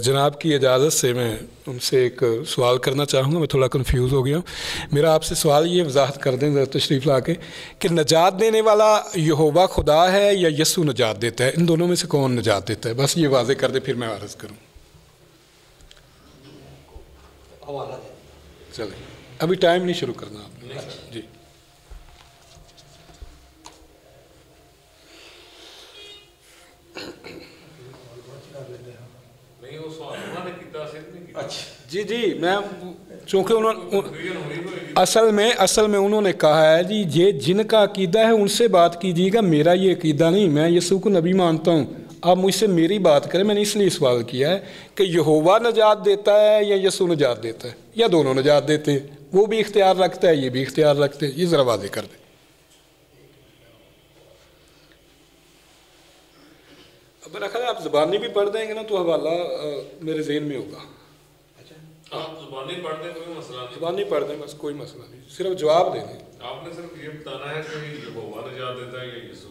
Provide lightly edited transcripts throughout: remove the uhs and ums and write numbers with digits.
جناب کی اجازت سے میں ان سے ایک سوال کرنا چاہوں گا. میں تھوڑا کنفیوز ہو گیا ہوں. میرا آپ سے سوال یہ وضاحت کر دیں ذرا تشریف لا کے کہ نجات دینے والا یہوہ خدا ہے یا یسوع نجات دیتا ہے؟ ان دونوں میں سے کون نجات دیتا ہے؟ بس یہ واضح کر دیں پھر میں عرض کروں. چلیں ابھی ٹائم نہیں شروع کرنا آپ نے. جی جی میں چونکہ اصل میں انہوں نے کہا ہے جی یہ جن کا عقیدہ ہے ان سے بات کیجیے گا، میرا یہ عقیدہ نہیں، میں یسوع کو نبی مانتا ہوں، آپ مجھ سے میری بات کریں. میں نے اس لیے سوال کیا ہے کہ یہوہ نجات دیتا ہے یا یسوع نجات دیتا ہے یا دونوں نجات دیتے ہیں؟ وہ بھی اختیار رکھتا ہے، یہ بھی اختیار رکھتے ہیں. یہ ذرا واضح کر دیں. اب میرا خیال ہے آپ زبانی بھی پڑھ دیں گے نا تو حوالہ میرے ذہن میں ہوگا. آپ زبانی پڑھ دیں کوئی مسئلہ نہیں. زبانی پڑھ دیں بس کوئی مسئلہ نہیں، صرف جواب دے دیں. آپ نے صرف یہ بتانا ہے کہ یہوہ نجات دیتا ہے یا یسوع.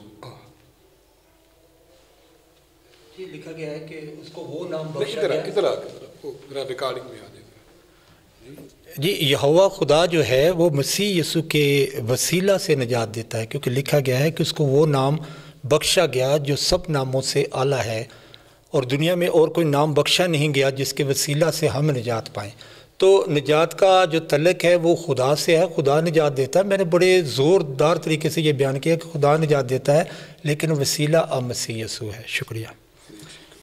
جی لکھا گیا ہے کہ اس کو وہ نام بخشا گیا. ادھر ریکارڈنگ میں آ جائے. جی یہوہ خدا جو ہے وہ مسیح یسوع کے وسیلہ سے نجات دیتا ہے، کیونکہ لکھا گیا ہے کہ اس کو وہ نام بخشا گیا جو سب ناموں سے اعلیٰ ہے، اور دنیا میں اور کوئی نام بخشا نہیں گیا جس کے وسیلہ سے ہم نجات پائیں. تو نجات کا جو تعلق ہے وہ خدا سے ہے، خدا نجات دیتا ہے. میں نے بڑے زوردار طریقے سے یہ بیان کیا کہ خدا نجات دیتا ہے، لیکن وسیلہ مسیح یسوع ہے. شکریہ.